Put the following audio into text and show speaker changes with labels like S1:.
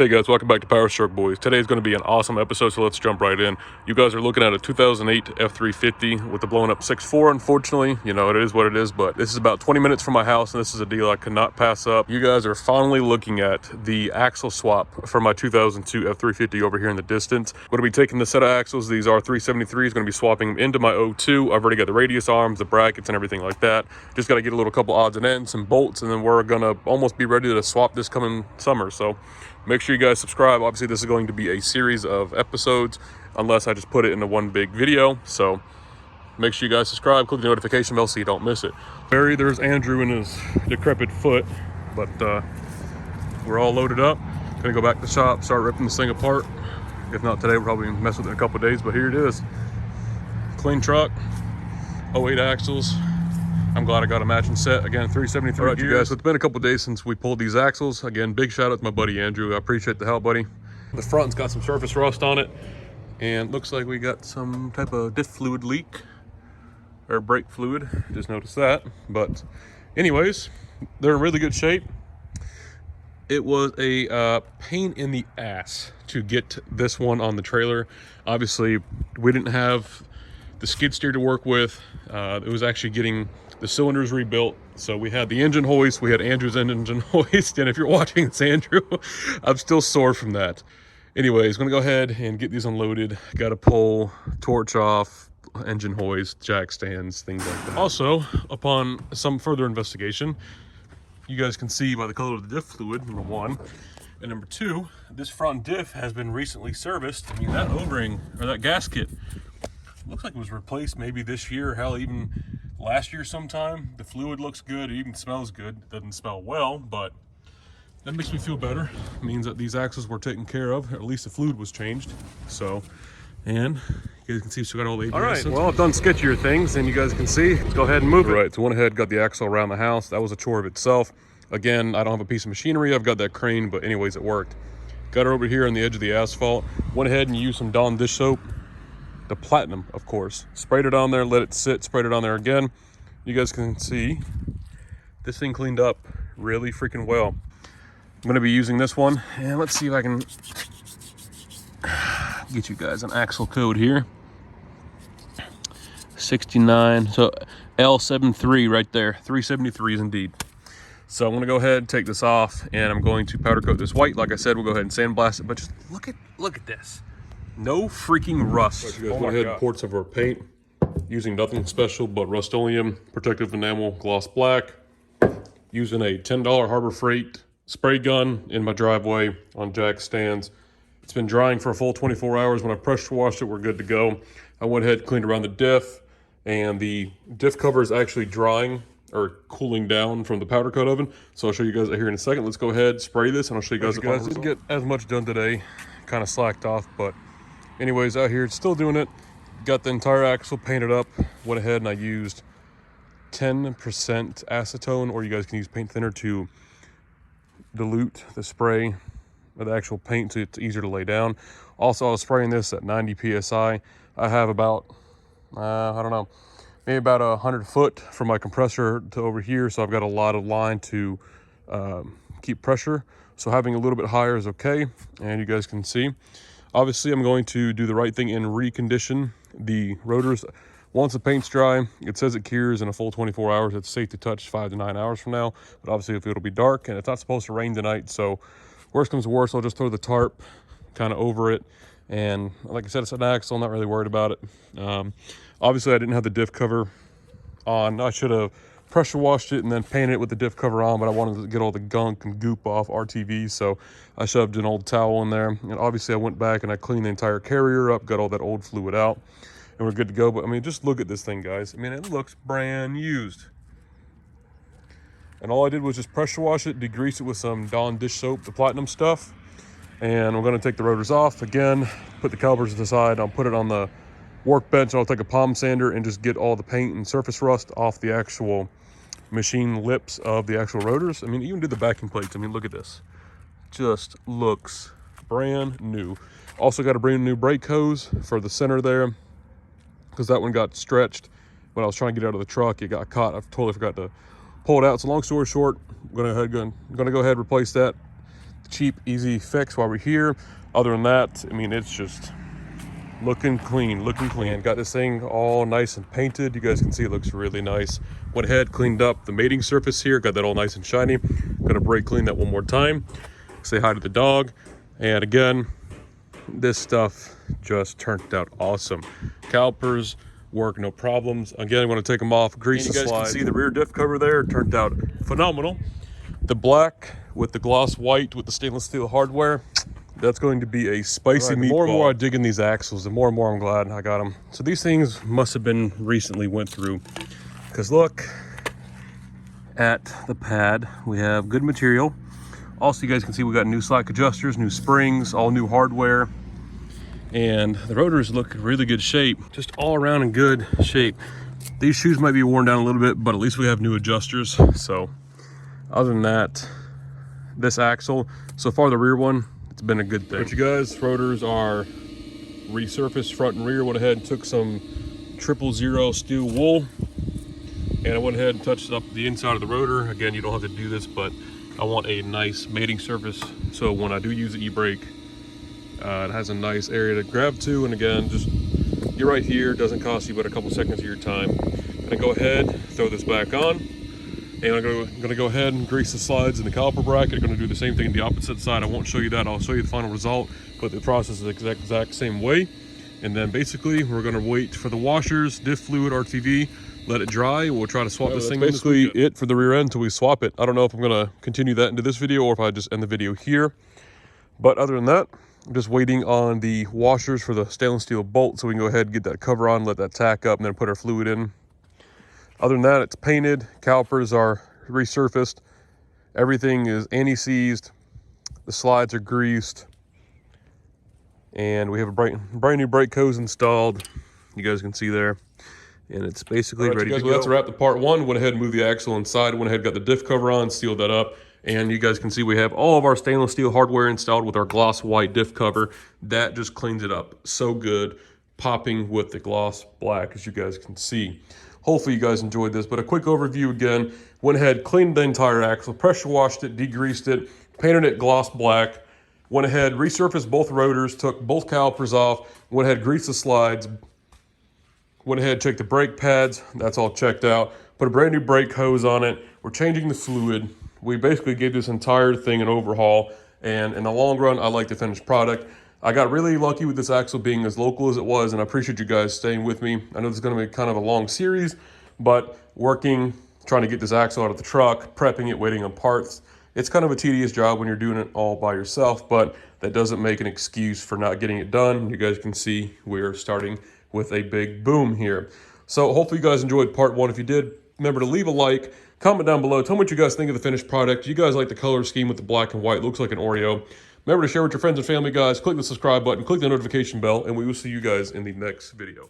S1: Hey guys, welcome back to Powerstroke boys. Today's going to be an awesome episode, so let's jump right in. You guys are looking at a 2008 F-350 with the blown up 6.4. Unfortunately, you know, it is what it is, but this is about 20 minutes from my house, and this is a deal I could not pass up. You guys are finally looking at the axle swap for my 2002 F-350 over here in the distance. I'm going to be taking the set of axles. These are 373s, going to be swapping them into my 02. I've already got the radius arms, the brackets, and everything like that. Just got to get a little couple odds and ends, some bolts, and then we're going to almost be ready to swap this coming summer. So make sure you guys subscribe. Obviously, this is going to be a series of episodes unless I just put it into one big video. So make sure you guys subscribe, click the notification bell so you don't miss it. There's Andrew and his decrepit foot, but we're all loaded up. Gonna go back to the shop, start ripping this thing apart. If not today, we'll probably mess with it in a couple of days, but here it is. Clean truck, 08 axles. I'm glad I got a matching set. Again, 373 gears. You guys, so it's been a couple days since we pulled these axles. Again, big shout out to my buddy Andrew. I appreciate the help, buddy. The front's got some surface rust on it, and looks like we got some type of diff fluid leak, or brake fluid. Just noticed that. But anyways, they're in really good shape. It was a pain in the ass to get this one on the trailer. Obviously, we didn't have the skid steer to work with. It was actually getting the cylinders rebuilt. So we had the engine hoist, we had Andrew's engine hoist, and if you're watching, it's Andrew. I'm still sore from that. Anyways, gonna go ahead and get these unloaded. Got to pull torch off, engine hoist, jack stands, things like that. Also, upon some further investigation, you guys can see by the color of the diff fluid, number one, and number two, this front diff has been recently serviced. I mean, that O-ring, or that gasket, looks like it was replaced maybe this year, hell, even last year sometime. The fluid looks good, it even smells good. It doesn't smell well, but that makes me feel better. It means that these axles were taken care of, or at least the fluid was changed. So, and you guys can see, so got all the ABS. All right, well, I've done sketchier things, and you guys can see. Let's go ahead and move it. All right, so went ahead, got the axle around the house. That was a chore of itself. Again, I don't have a piece of machinery. I've got that crane, but anyways, it worked. Got her over here on the edge of the asphalt. Went ahead and used some Dawn dish soap. The platinum, of course. Sprayed it on there, let it sit, sprayed it on there again. You guys can see this thing cleaned up really freaking well. I'm gonna be using this one, and let's see if I can get you guys an axle code here. 69, so L73 right there, 373s indeed. So I'm gonna go ahead and take this off, and I'm going to powder coat this white. Like I said, we'll go ahead and sandblast it, but just look at this. No freaking rust. Right, you guys, went ahead and poured some of our paint using nothing special but Rust-Oleum protective enamel gloss black, using a $10 Harbor Freight spray gun in my driveway on jack stands. It's been drying for a full 24 hours. When I pressure washed it, we're good to go. I went ahead and cleaned around the diff, and the diff cover is actually drying or cooling down from the powder coat oven. So I'll show you guys here in a second. Let's go ahead, spray this, and I'll show you guys. Didn't get as much done today, kind of slacked off, but anyways, out here, it's still doing it. Got the entire axle painted up. Went ahead and I used 10% acetone, or you guys can use paint thinner to dilute the spray of the actual paint so it's easier to lay down. Also, I was spraying this at 90 PSI. I have about, I don't know, maybe about 100 foot from my compressor to over here. So I've got a lot of line to keep pressure. So having a little bit higher is okay. And you guys can see. Obviously, I'm going to do the right thing and recondition the rotors. Once the paint's dry, it says it cures in a full 24 hours. It's safe to touch 5 to 9 hours from now. But obviously, if it'll be dark, and it's not supposed to rain tonight, so worst comes to worst, I'll just throw the tarp kind of over it. And like I said, it's an axle. I'm not really worried about it. Obviously, I didn't have the diff cover on. I should have pressure washed it and then painted it with the diff cover on, but I wanted to get all the gunk and goop off RTV, so I shoved an old towel in there. And obviously I went back and I cleaned the entire carrier up, got all that old fluid out, and we're good to go. But I mean, just look at this thing, guys. I mean, it looks brand used. And all I did was just pressure wash it, degrease it with some Dawn dish soap, the platinum stuff. And we're gonna take the rotors off again, put the calipers to the side. I'll put it on the workbench. I'll take a palm sander and just get all the paint and surface rust off the actual machine lips of the actual rotors. I mean, even did the backing plates. I mean, look at this. Just looks brand new. Also got a brand new brake hose for the center there, because that one got stretched when I was trying to get out of the truck. It got caught. I totally forgot to pull it out. So long story short, I'm gonna go ahead and replace that. cheap, easy fix while we're here. Other than that, I mean, it's just looking clean, looking clean. Got this thing all nice and painted. You guys can see it looks really nice. Went ahead, cleaned up the mating surface here, got that all nice and shiny. Gonna brake clean that one more time. Say hi to the dog. And again, this stuff just turned out awesome. Calipers work, no problems. Again, I'm gonna take them off, grease the slide. You guys can see the rear diff cover there, turned out phenomenal. The black with the gloss white with the stainless steel hardware, that's going to be a spicy meatball. The more and more I dig in these axles, the more and more I'm glad I got them. So these things must have been recently went through, because look at the pad. We have good material. Also, you guys can see we got new slack adjusters, new springs, all new hardware. And the rotors look in really good shape, just all around in good shape. These shoes might be worn down a little bit, but at least we have new adjusters. So other than that, this axle, so far the rear one, it's been a good thing. But you guys, rotors are resurfaced front and rear. Went ahead and took some 000 steel wool, and I went ahead and touched up the inside of the rotor. Again, you don't have to do this, but I want a nice mating surface, so when I do use the e-brake, it has a nice area to grab to. And again, just you're right here, doesn't cost you but a couple seconds of your time. I'm gonna go ahead, throw this back on, and I'm gonna go ahead and grease the slides in the caliper bracket. I'm gonna do the same thing on the opposite side. I won't show you that, I'll show you the final result, but the process is the exact same way. And then basically we're gonna wait for the washers, diff fluid, RTV, let it dry. We'll try to swap this thing. That's basically it for the rear end until we swap it. I don't know if I'm gonna continue that into this video or if I just end the video here. But other than that, I'm just waiting on the washers for the stainless steel bolt so we can go ahead and get that cover on, let that tack up, and then put our fluid in. Other than that, it's painted, calipers are resurfaced, everything is anti-seized, the slides are greased, and we have a brand new brake hose installed. You guys can see there. And it's basically ready to go. That's a wrap the part one. Went ahead and moved the axle inside, went ahead, got the diff cover on, sealed that up. And you guys can see we have all of our stainless steel hardware installed with our gloss white diff cover. That just cleans it up so good, popping with the gloss black, as you guys can see. Hopefully you guys enjoyed this, but a quick overview again. Went ahead, cleaned the entire axle, pressure washed it, degreased it, painted it gloss black. Went ahead, resurfaced both rotors, took both calipers off, went ahead, greased the slides, went ahead, checked the brake pads, that's all checked out. Put a brand new brake hose on it. We're changing the fluid. We basically gave this entire thing an overhaul, and in the long run, I like the finished product. I got really lucky with this axle being as local as it was, and I appreciate you guys staying with me. I know this is gonna be kind of a long series, but working, trying to get this axle out of the truck, prepping it, waiting on parts, it's kind of a tedious job when you're doing it all by yourself, but that doesn't make an excuse for not getting it done. You guys can see we're starting with a big boom here. So hopefully you guys enjoyed part one. If you did, remember to leave a like, comment down below, tell me what you guys think of the finished product. You guys like the color scheme with the black and white, looks like an Oreo. Remember to share with your friends and family, guys. Click the subscribe button, click the notification bell, and we will see you guys in the next video.